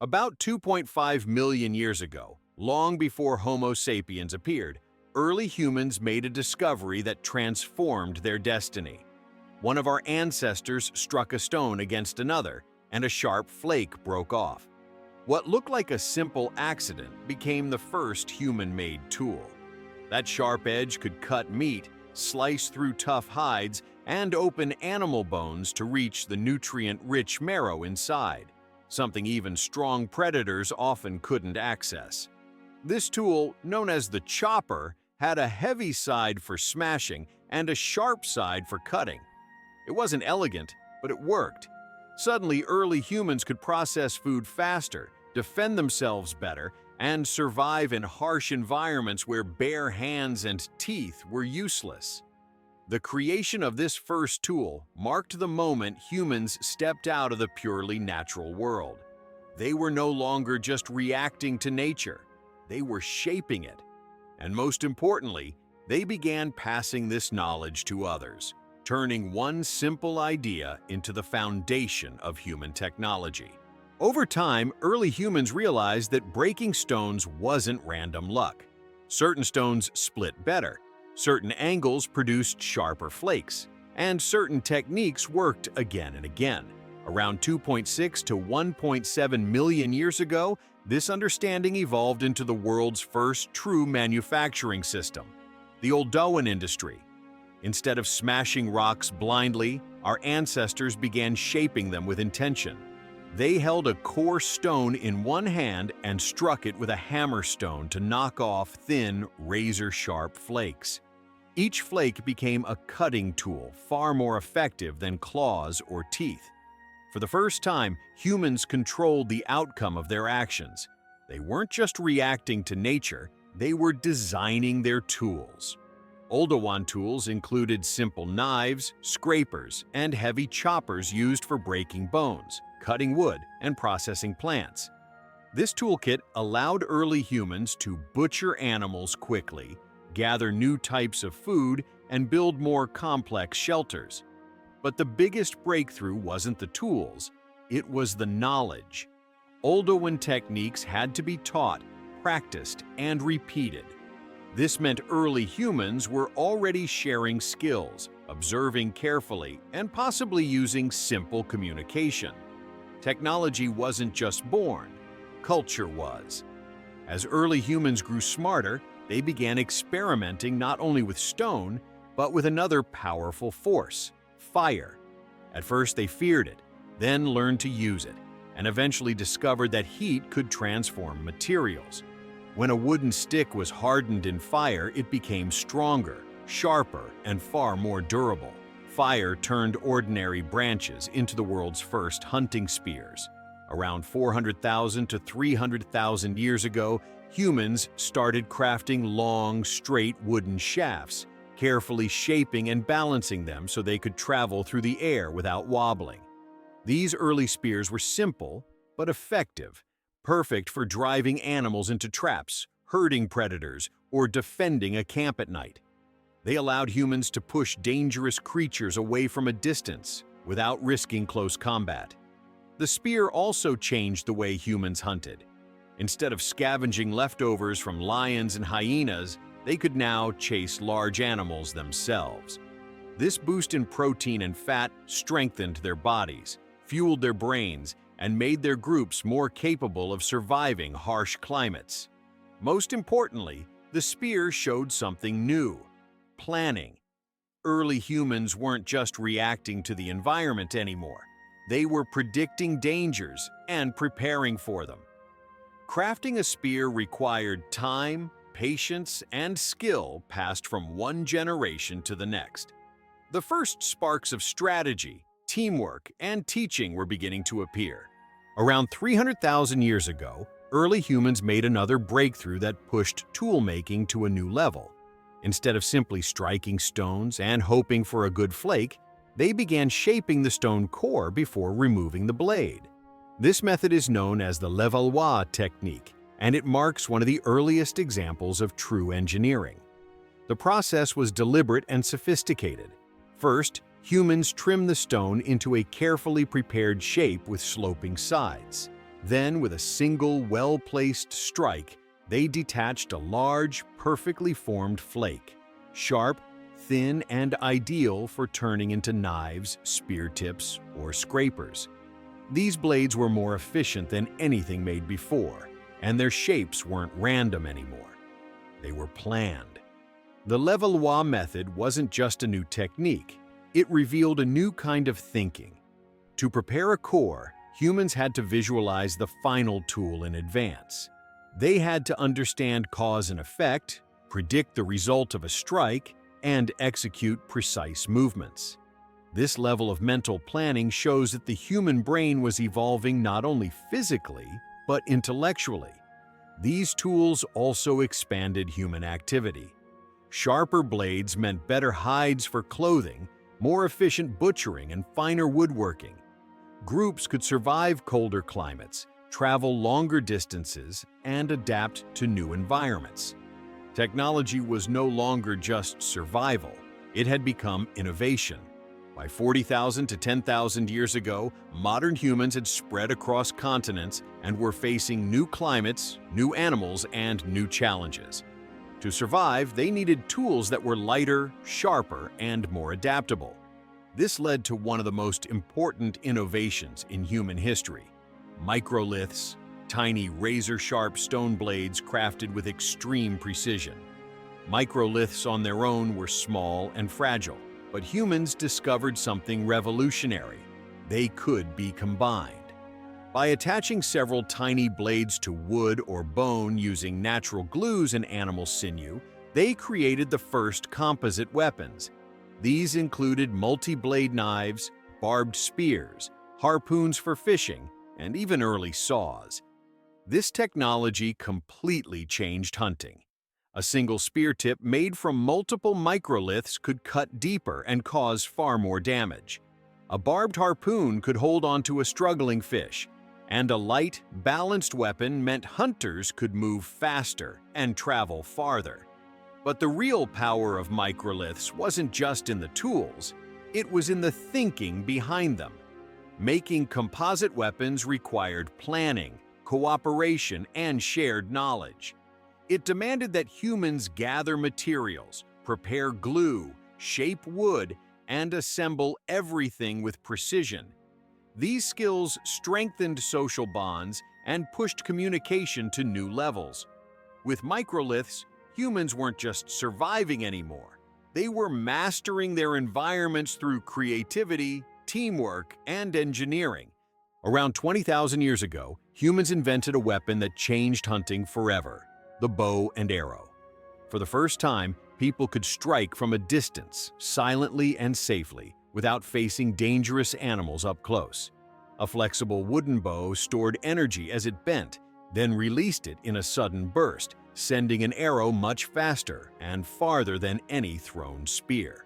About 2.5 million years ago, long before Homo sapiens appeared, early humans made a discovery that transformed their destiny. One of our ancestors struck a stone against another, and a sharp flake broke off. What looked like a simple accident became the first human-made tool. That sharp edge could cut meat, slice through tough hides, and open animal bones to reach the nutrient-rich marrow inside, something even strong predators often couldn't access. This tool, known as the chopper, had a heavy side for smashing and a sharp side for cutting. It wasn't elegant, but it worked. Suddenly, early humans could process food faster, defend themselves better, and survive in harsh environments where bare hands and teeth were useless. The creation of this first tool marked the moment humans stepped out of the purely natural world. They were no longer just reacting to nature, they were shaping it. And most importantly, they began passing this knowledge to others, turning one simple idea into the foundation of human technology. Over time, early humans realized that breaking stones wasn't random luck. Certain stones split better, certain angles produced sharper flakes, and certain techniques worked again and again. Around 2.6 to 1.7 million years ago, this understanding evolved into the world's first true manufacturing system, the Oldowan industry. Instead of smashing rocks blindly, our ancestors began shaping them with intention. They held a coarse stone in one hand and struck it with a hammer stone to knock off thin, razor-sharp flakes. Each flake became a cutting tool far more effective than claws or teeth. For the first time, humans controlled the outcome of their actions. They weren't just reacting to nature, they were designing their tools. Oldowan tools included simple knives, scrapers, and heavy choppers used for breaking bones, cutting wood, and processing plants. This toolkit allowed early humans to butcher animals quickly, gather new types of food, and build more complex shelters. But the biggest breakthrough wasn't the tools, it was the knowledge. Oldowan techniques had to be taught, practiced, and repeated. This meant early humans were already sharing skills, observing carefully, and possibly using simple communication. Technology wasn't just born, culture was. As early humans grew smarter, they began experimenting not only with stone, but with another powerful force, fire. At first they feared it, then learned to use it, and eventually discovered that heat could transform materials. When a wooden stick was hardened in fire, it became stronger, sharper, and far more durable. Fire turned ordinary branches into the world's first hunting spears. Around 400,000 to 300,000 years ago, humans started crafting long, straight wooden shafts, carefully shaping and balancing them so they could travel through the air without wobbling. These early spears were simple but effective, perfect for driving animals into traps, herding predators, or defending a camp at night. They allowed humans to push dangerous creatures away from a distance without risking close combat. The spear also changed the way humans hunted. Instead of scavenging leftovers from lions and hyenas, they could now chase large animals themselves. This boost in protein and fat strengthened their bodies, fueled their brains, and made their groups more capable of surviving harsh climates. Most importantly, the spear showed something new: planning. Early humans weren't just reacting to the environment anymore. They were predicting dangers and preparing for them. Crafting a spear required time, patience, and skill passed from one generation to the next. The first sparks of strategy, teamwork, and teaching were beginning to appear. Around 300,000 years ago, early humans made another breakthrough that pushed tool-making to a new level. Instead of simply striking stones and hoping for a good flake, they began shaping the stone core before removing the blade. This method is known as the Levallois technique, and it marks one of the earliest examples of true engineering. The process was deliberate and sophisticated. First, humans trimmed the stone into a carefully prepared shape with sloping sides. Then, with a single, well-placed strike, they detached a large, perfectly formed flake, sharp, thin, and ideal for turning into knives, spear tips, or scrapers. These blades were more efficient than anything made before, and their shapes weren't random anymore. They were planned. The Levallois method wasn't just a new technique, it revealed a new kind of thinking. To prepare a core, humans had to visualize the final tool in advance. They had to understand cause and effect, predict the result of a strike, and execute precise movements. This level of mental planning shows that the human brain was evolving not only physically, but intellectually. These tools also expanded human activity. Sharper blades meant better hides for clothing, more efficient butchering, and finer woodworking. Groups could survive colder climates, travel longer distances, and adapt to new environments. Technology was no longer just survival, it had become innovation. By 40,000 to 10,000 years ago, modern humans had spread across continents and were facing new climates, new animals, and new challenges. To survive, they needed tools that were lighter, sharper, and more adaptable. This led to one of the most important innovations in human history: microliths, tiny razor-sharp stone blades crafted with extreme precision. Microliths on their own were small and fragile, but humans discovered something revolutionary. They could be combined. By attaching several tiny blades to wood or bone using natural glues and animal sinew, they created the first composite weapons. These included multi-blade knives, barbed spears, harpoons for fishing, and even early saws. This technology completely changed hunting. A single spear tip made from multiple microliths could cut deeper and cause far more damage. A barbed harpoon could hold onto a struggling fish, and a light, balanced weapon meant hunters could move faster and travel farther. But the real power of microliths wasn't just in the tools, it was in the thinking behind them. Making composite weapons required planning, cooperation, and shared knowledge. It demanded that humans gather materials, prepare glue, shape wood, and assemble everything with precision. These skills strengthened social bonds and pushed communication to new levels. With microliths, humans weren't just surviving anymore. They were mastering their environments through creativity, teamwork, and engineering. Around 20,000 years ago, humans invented a weapon that changed hunting forever: the bow and arrow. For the first time, people could strike from a distance, silently and safely, without facing dangerous animals up close. A flexible wooden bow stored energy as it bent, then released it in a sudden burst, sending an arrow much faster and farther than any thrown spear.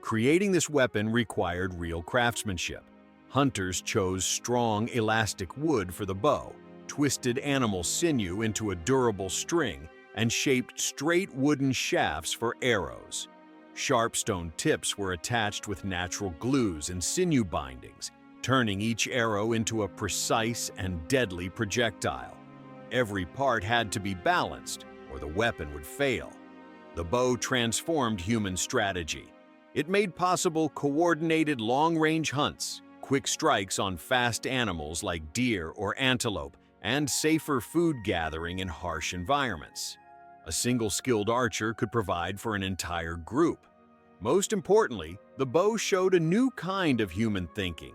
Creating this weapon required real craftsmanship. Hunters chose strong, elastic wood for the bow, twisted animal sinew into a durable string, and shaped straight wooden shafts for arrows. Sharp stone tips were attached with natural glues and sinew bindings, turning each arrow into a precise and deadly projectile. Every part had to be balanced, or the weapon would fail. The bow transformed human strategy. It made possible coordinated long-range hunts, quick strikes on fast animals like deer or antelope, and safer food gathering in harsh environments. A single skilled archer could provide for an entire group. Most importantly, the bow showed a new kind of human thinking.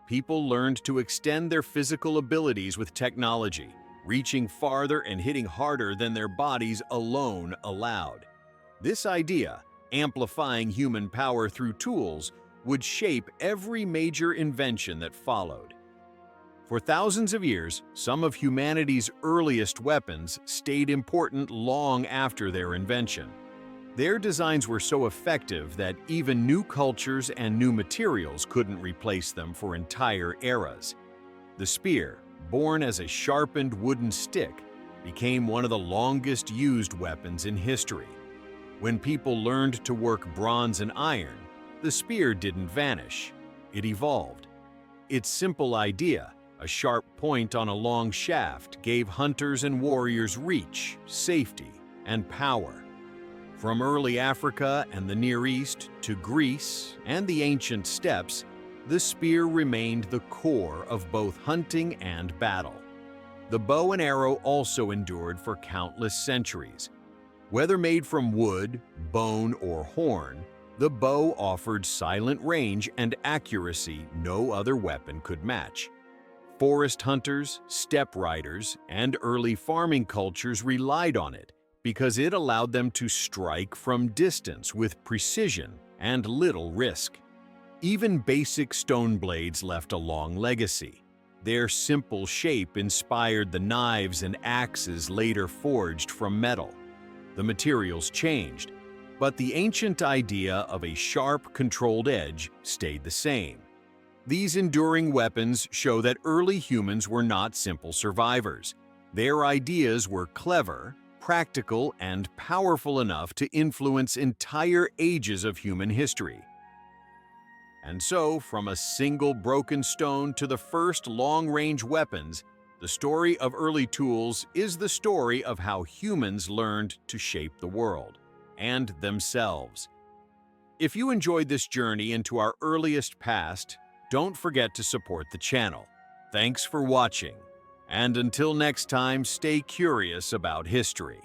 People learned to extend their physical abilities with technology, reaching farther and hitting harder than their bodies alone allowed. This idea, amplifying human power through tools, would shape every major invention that followed. For thousands of years, some of humanity's earliest weapons stayed important long after their invention. Their designs were so effective that even new cultures and new materials couldn't replace them for entire eras. The spear, born as a sharpened wooden stick, became one of the longest used weapons in history. When people learned to work bronze and iron, the spear didn't vanish, it evolved. Its simple idea, A sharp point on a long shaft gave hunters and warriors reach, safety, and power. From early Africa and the Near East to Greece and the ancient steppes, the spear remained the core of both hunting and battle. The bow and arrow also endured for countless centuries. Whether made from wood, bone, or horn, the bow offered silent range and accuracy no other weapon could match. Forest hunters, steppe riders, and early farming cultures relied on it because it allowed them to strike from distance with precision and little risk. Even basic stone blades left a long legacy. Their simple shape inspired the knives and axes later forged from metal. The materials changed, but the ancient idea of a sharp, controlled edge stayed the same. These enduring weapons show that early humans were not simple survivors. Their ideas were clever, practical, and powerful enough to influence entire ages of human history. And so, from a single broken stone to the first long-range weapons, the story of early tools is the story of how humans learned to shape the world and themselves. If you enjoyed this journey into our earliest past, don't forget to support the channel. Thanks for watching, and until next time, stay curious about history.